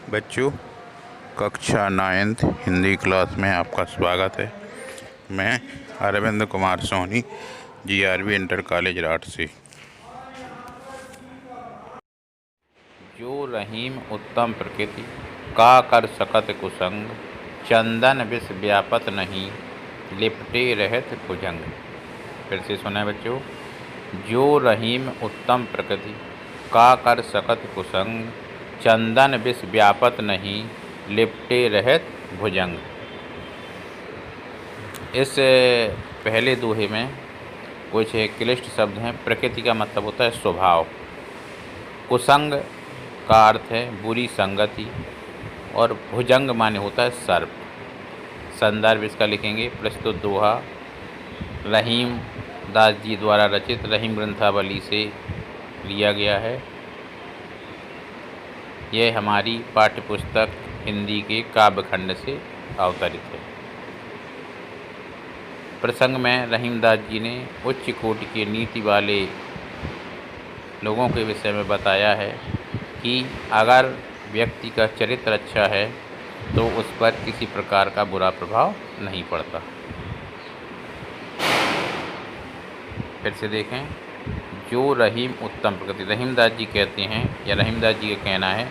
बच्चों, कक्षा 9th Hindi class में आपका स्वागत है। मैं Arvind Kumar Soni, GRV inter college Rath से। जो रहीम उत्तम प्रकृति का कर सकत कुसंग, चंदन विष व्यापत नहीं लिपटे रहत भुजंग। फिर से सुना बच्चों। जो रहीम उत्तम प्रकृति का कर सकत कुसंग, चंदन विष व्यापत नहीं लिपटे रहत भुजंग। इस पहले दोहे में कुछ क्लिष्ट शब्द हैं। प्रकृति का मतलब होता है स्वभाव, कुसंग का अर्थ है बुरी संगति, और भुजंग माने होता है सर्प। संदर्भ इसका लिखेंगे। प्रस्तुत दोहा रहीम दास जी द्वारा रचित रहीम ग्रंथावली से लिया गया है। यह हमारी पाठ्यपुस्तक हिंदी के काव्यखंड से अवतरित है। प्रसंग में रहीमदास जी ने उच्च कोटि के नीति वाले लोगों के विषय में बताया है कि अगर व्यक्ति का चरित्र अच्छा है तो उस पर किसी प्रकार का बुरा प्रभाव नहीं पड़ता। फिर से देखें। जो रहीम उत्तम प्रकृति, रहीमदास जी कहते हैं या रहीमदास जी का कहना है,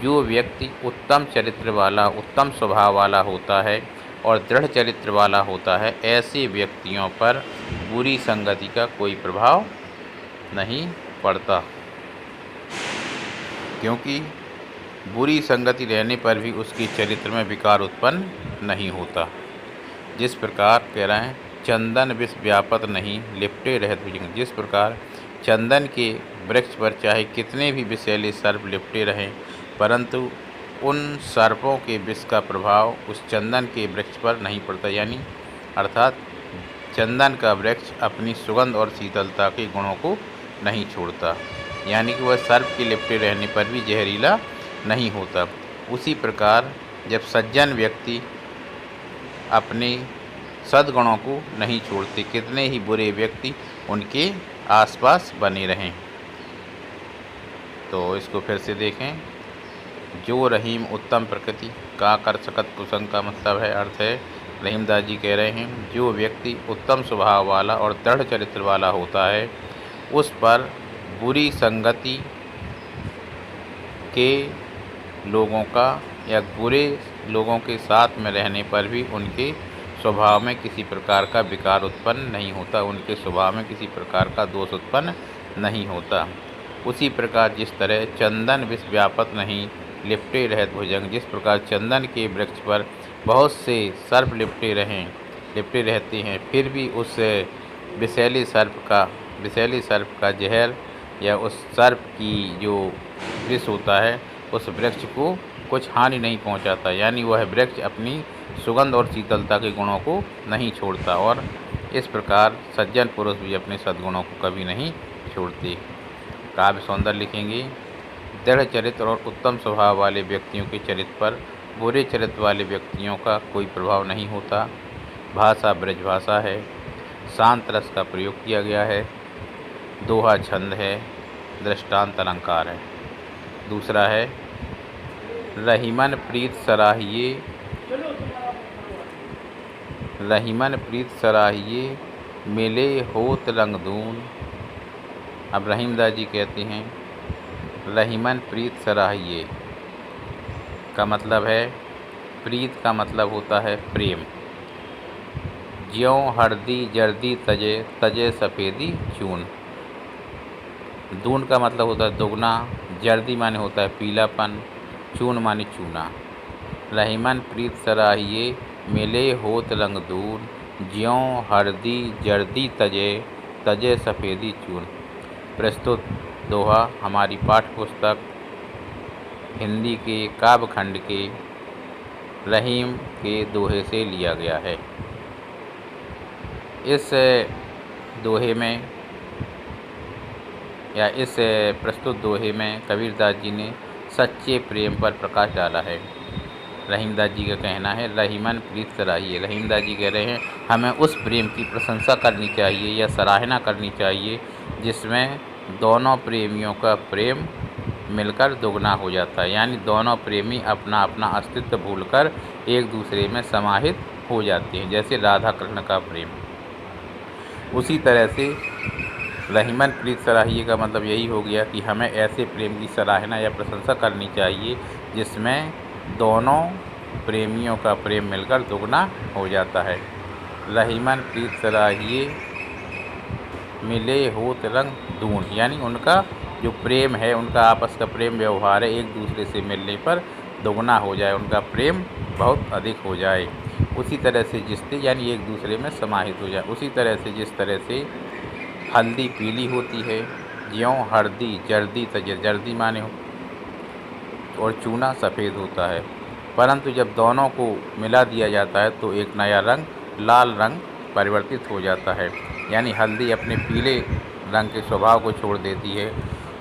जो व्यक्ति उत्तम चरित्र वाला, उत्तम स्वभाव वाला होता है और दृढ़ चरित्र वाला होता है, ऐसे व्यक्तियों पर बुरी संगति का कोई प्रभाव नहीं पड़ता, क्योंकि बुरी संगति रहने पर भी उसके चरित्र में विकार उत्पन्न नहीं होता। जिस प्रकार कह रहे हैं, चंदन विष व्यापत नहीं लिपटे रहत भुजंग। जिस प्रकार चंदन के वृक्ष पर चाहे कितने भी विषैले सर्प लिपटे रहें, परंतु उन सर्पों के विष का प्रभाव उस चंदन के वृक्ष पर नहीं पड़ता। यानी अर्थात चंदन का वृक्ष अपनी सुगंध और शीतलता के गुणों को नहीं छोड़ता, यानी कि वह सर्प के लिपटे रहने पर भी जहरीला नहीं होता। उसी प्रकार जब सज्जन व्यक्ति अपने सद्गुणों को नहीं छोड़ते, कितने ही बुरे व्यक्ति उनके आसपास बने रहें। तो इसको फिर से देखें। जो रहीम उत्तम प्रकृति का कर सकत कुसंग का मतलब है, अर्थ है, रहीमदास जी कह रहे हैं, जो व्यक्ति उत्तम स्वभाव वाला और दृढ़ चरित्र वाला होता है, उस पर बुरी संगति के लोगों का या बुरे लोगों के साथ में रहने पर भी उनके स्वभाव में किसी प्रकार का विकार उत्पन्न नहीं होता, उनके स्वभाव में किसी प्रकार का दोष उत्पन्न नहीं होता। उसी प्रकार जिस तरह चंदन विष व्यापत नहीं लिपटे रहत भुजंग, जिस प्रकार चंदन के वृक्ष पर बहुत से सर्प लिपटे रहते हैं, फिर भी उस विषैले सर्प का जहर या उस सर्प की जो विष होता है उस वृक्ष को कुछ हानि नहीं पहुंचाता। यानी वह वृक्ष अपनी सुगंध और शीतलता के गुणों को नहीं छोड़ता, और इस प्रकार सज्जन पुरुष भी अपने सद्गुणों को कभी नहीं छोड़ते। काव्य सौंदर्य लिखेंगे। दृढ़ चरित्र और उत्तम स्वभाव वाले व्यक्तियों के चरित्र पर बुरे चरित्र वाले व्यक्तियों का कोई प्रभाव नहीं होता। भाषा ब्रज भाषा है, शांत रस का प्रयोग किया गया है, दोहा छंद है, दृष्टांत अलंकार है। दूसरा है रहीमन प्रीत सराहिए मिले होत रंगदून। अब रहीमदास जी कहते हैं, रहीमन प्रीत सराहिए का मतलब है, प्रीत का मतलब होता है प्रेम। ज्यों हरदी जर्दी तजे तजे सफ़ेदी चून। दून का मतलब होता है दुगना, जर्दी माने होता है पीलापन, चून माने चूना। रहीमन प्रीत सराहिए मिले होत रंगदून, ज्यों हरदी जर्दी तजे तजे सफ़ेदी चून। प्रस्तुत दोहा हमारी पाठ्यपुस्तक हिंदी के काव्यखंड के रहीम के दोहे से लिया गया है। इस दोहे में या इस प्रस्तुत दोहे में कबीरदास जी ने सच्चे प्रेम पर प्रकाश डाला है। रहीमदास जी का कहना है, रहीमन प्रीत सराहिए। रहीमदास जी कह रहे हैं, हमें उस प्रेम की प्रशंसा करनी चाहिए या सराहना करनी चाहिए जिसमें दोनों प्रेमियों का प्रेम मिलकर दुगना हो जाता है। यानी दोनों प्रेमी अपना अपना अस्तित्व भूलकर एक दूसरे में समाहित हो जाते हैं, जैसे राधा कृष्ण का प्रेम। उसी तरह से रहीमन प्रीत सराहिए का मतलब यही हो गया कि हमें ऐसे प्रेम की सराहना या प्रशंसा करनी चाहिए जिसमें दोनों प्रेमियों का प्रेम मिलकर दुगना हो जाता है। रहीमन प्रीत सराहिए मिले होत रंग दून, यानी उनका जो प्रेम है, उनका आपस का प्रेम व्यवहार है, एक दूसरे से मिलने पर दुगना हो जाए, उनका प्रेम बहुत अधिक हो जाए। उसी तरह से जिससे यानी एक दूसरे में समाहित हो जाए। उसी तरह से जिस तरह से हल्दी पीली होती है, ज्यों हरदी जर्दी तजे, जर्दी माने हो, और चूना सफ़ेद होता है, परंतु जब दोनों को मिला दिया जाता है तो एक नया रंग लाल रंग परिवर्तित हो जाता है। यानी हल्दी अपने पीले रंग के स्वभाव को छोड़ देती है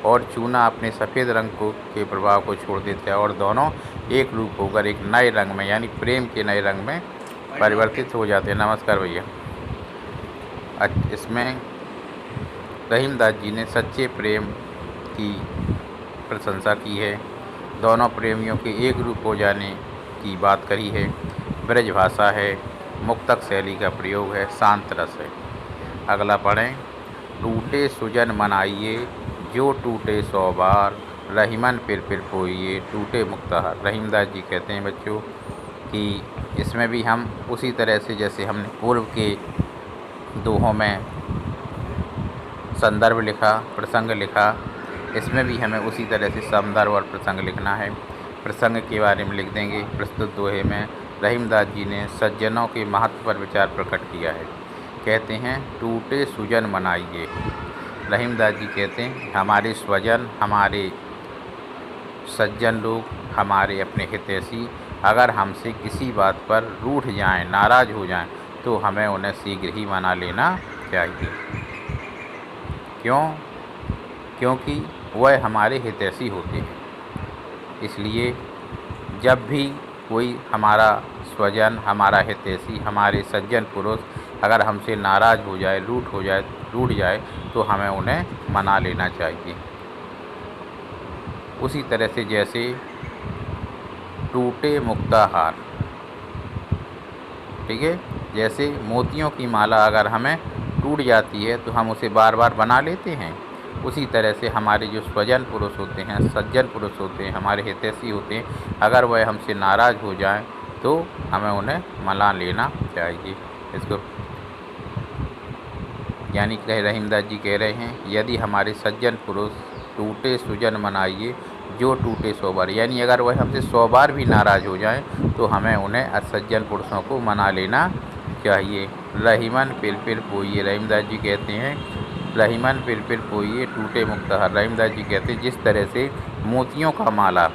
और चूना अपने सफ़ेद रंग के प्रभाव को छोड़ देता है, और दोनों एक रूप होकर एक नए रंग में यानी प्रेम के नए रंग में परिवर्तित हो जाते हैं। नमस्कार भैया। इसमें रहीमदास जी ने सच्चे प्रेम की प्रशंसा की है, दोनों प्रेमियों के एक रूप हो जाने की बात करी है, ब्रज भाषा है, मुक्तक शैली का प्रयोग है, शांत रस है। अगला पढ़ें। टूटे सुजन मनाइए जो टूटे 100 बार, रहीमन फिर पोइए टूटे मुक्तहार। रहीमदास जी कहते हैं बच्चों कि इसमें भी हम उसी तरह से जैसे हमने पूर्व के दोहों में संदर्भ लिखा, प्रसंग लिखा, इसमें भी हमें उसी तरह से संदर्भ और प्रसंग लिखना है। प्रसंग के बारे में लिख देंगे। प्रस्तुत दोहे में रहीमदास जी ने सज्जनों के महत्व पर विचार प्रकट किया है। कहते हैं टूटे सुजन मनाइए। रहीमदास जी कहते हैं हमारे स्वजन, हमारे सज्जन लोग, हमारे अपने हितैषी अगर हमसे किसी बात पर रूठ जाएं, नाराज़ हो जाएं, तो हमें उन्हें शीघ्र ही मना लेना चाहिए। क्यों? क्योंकि वह हमारे हितैषी होते हैं। इसलिए जब भी कोई हमारा स्वजन, हमारा हितैषी, हमारे सज्जन पुरुष अगर हमसे नाराज़ हो जाए, रूठ जाए तो हमें उन्हें मना लेना चाहिए। उसी तरह से जैसे टूटे मुक्ताहार, ठीक है, जैसे मोतियों की माला अगर हमें टूट जाती है तो हम उसे बार बार बना लेते हैं, उसी तरह से हमारे जो स्वजन पुरुष होते हैं, सज्जन पुरुष होते हैं, हमारे हितैषी होते हैं, अगर वह हमसे नाराज़ हो जाएं तो हमें उन्हें मना लेना चाहिए। इसको यानी कह रहीमदास जी कह रहे हैं यदि हमारे सज्जन पुरुष टूटे सुजन मनाइए जो टूटे 100 बार, यानी अगर वह हमसे 100 बार भी नाराज़ हो जाएं तो हमें उन्हें असज्जन पुरुषों को मना लेना चाहिए। रहीमन फिर पोइए। रहीमदास जी कहते हैं रहीमन फिर पोइए टूटे मुक्तहार। रहीमदास जी कहते हैं जिस तरह से मोतियों का माला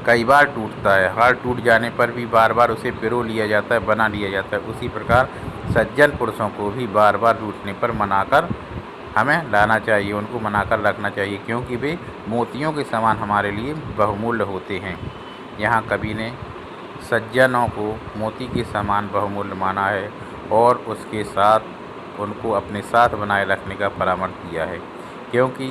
कई बार टूटता है, हार टूट जाने पर भी बार बार उसे पिरो लिया जाता है, बना लिया जाता है, उसी प्रकार सज्जन पुरुषों को भी बार बार टूटने पर मनाकर हमें लाना चाहिए, उनको मनाकर रखना चाहिए, क्योंकि वे मोतियों के समान हमारे लिए बहुमूल्य होते हैं। यहाँ कवि ने सज्जनों को मोती के समान बहुमूल्य माना है और उसके साथ उनको अपने साथ बनाए रखने का परामर्श दिया है, क्योंकि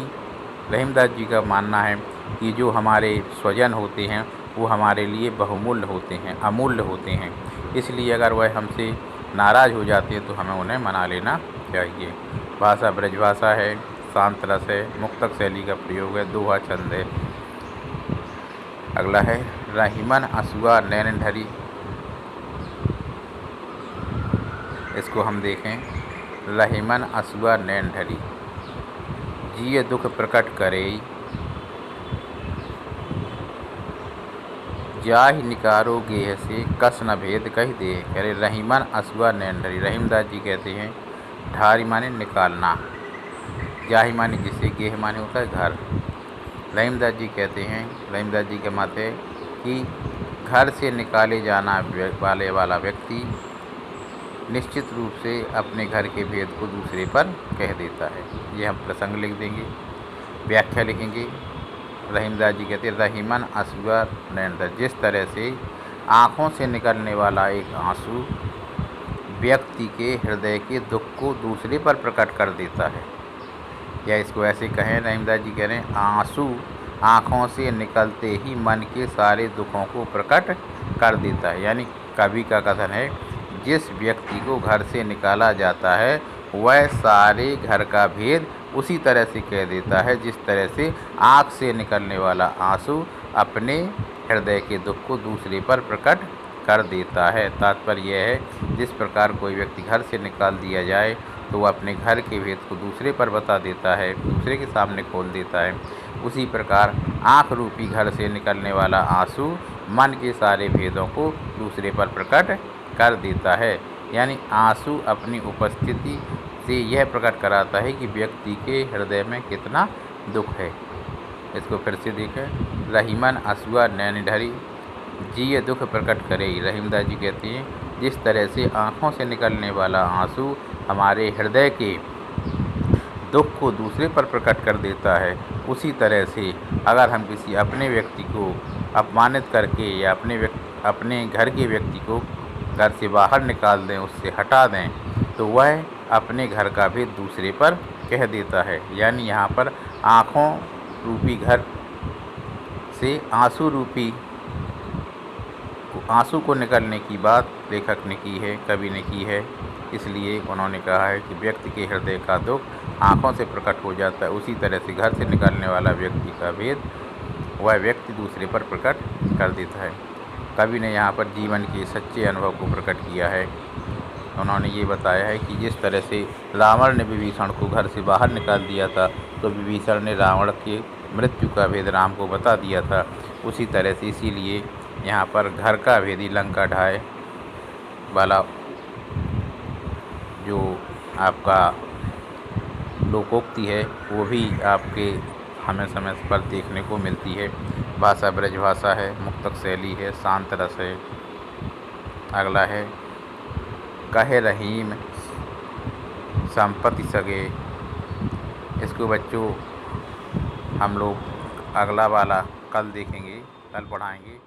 रहीमदास जी का मानना है कि जो हमारे स्वजन होते हैं वो हमारे लिए बहुमूल्य होते हैं, अमूल्य होते हैं। इसलिए अगर वह हमसे नाराज़ हो जाते हैं तो हमें उन्हें मना लेना चाहिए। भाषा ब्रज भाषा है, शांत रस है, मुक्तक शैली का प्रयोग है, दोहा छंद है। अगला है रहीमन असुआ नैन ढरी। इसको हम देखें। रहीमन असुआ नैन ढरी, जिय दुख प्रकट करे, जाहि निकारो गेह से कस न भेद कह दे। कह रहे रहीमन असुआ नैन ढरी। रहीमदास जी कहते हैं ढारी माने निकालना, जाहि माने जिसे, गेह माने होता है घर। रहीमदास जी कहते हैं, रहीमदास जी के मत है कि घर से निकाले जाना वाला व्यक्ति निश्चित रूप से अपने घर के भेद को दूसरे पर कह देता है। ये हम प्रसंग लिख देंगे, व्याख्या लिखेंगे। रहीमदास जी कहते हैं रहीमन असुआ नैन ढरी, जिस तरह से आँखों से निकलने वाला एक आंसू व्यक्ति के हृदय के दुख को दूसरे पर प्रकट कर देता है, या इसको ऐसे कहें, रहीमदास जी कह रहे हैं, आंसू आँखों से निकलते ही मन के सारे दुखों को प्रकट कर देता है। यानी कवि का कथन है, जिस व्यक्ति को घर से निकाला जाता है वह सारे घर का भेद उसी तरह से कह देता है जिस तरह से आँख से निकलने वाला आंसू अपने हृदय के दुख को दूसरे पर प्रकट कर देता है। तात्पर्य यह है, जिस प्रकार कोई व्यक्ति घर से निकाल दिया जाए तो वह अपने घर के भेद को दूसरे पर बता देता है, दूसरे के सामने खोल देता है। उसी प्रकार आँख रूपी घर से निकलने वाला आंसू मन के सारे भेदों को दूसरे पर प्रकट कर देता है। यानी आंसू अपनी उपस्थिति से यह प्रकट कराता है कि व्यक्ति के हृदय में कितना दुख है। इसको फिर से देखें, रहीमन असूआ नैन ढरी जिय दुख प्रकट करे। रहीमदास जी कहते हैं, जिस तरह से आँखों से निकलने वाला आंसू हमारे हृदय के दुख को दूसरे पर प्रकट कर देता है, उसी तरह से अगर हम किसी अपने व्यक्ति को अपमानित करके या अपने घर के व्यक्ति को घर से बाहर निकाल दें, उससे हटा दें, तो वह अपने घर का भेद दूसरे पर कह देता है। यानी यहाँ पर आँखों रूपी घर से आंसू को निकलने की बात लेखक ने की है, कवि ने की है। इसलिए उन्होंने कहा है कि व्यक्ति के हृदय का दुख आँखों से प्रकट हो जाता है, उसी तरह से घर से निकलने वाला व्यक्ति का भेद वह व्यक्ति दूसरे पर प्रकट कर देता है। कवि ने यहाँ पर जीवन के सच्चे अनुभव को प्रकट किया है। उन्होंने ये बताया है कि जिस तरह से रावण ने विभीषण को घर से बाहर निकाल दिया था, तो विभीषण ने रावण के मृत्यु का भेद राम को बता दिया था। उसी तरह से इसीलिए यहाँ पर घर का भेदी लंका ढाए वाला जो आपका लोकोक्ति है वो भी आपके हमें समय पर देखने को मिलती है। भाषा ब्रज भाषा है, मुक्तक शैली है, शांत रस है। अगला है, कहे रहीम संपत्ति सगे। इसको बच्चों हम लोग अगला वाला कल देखेंगे, कल पढ़ाएंगे।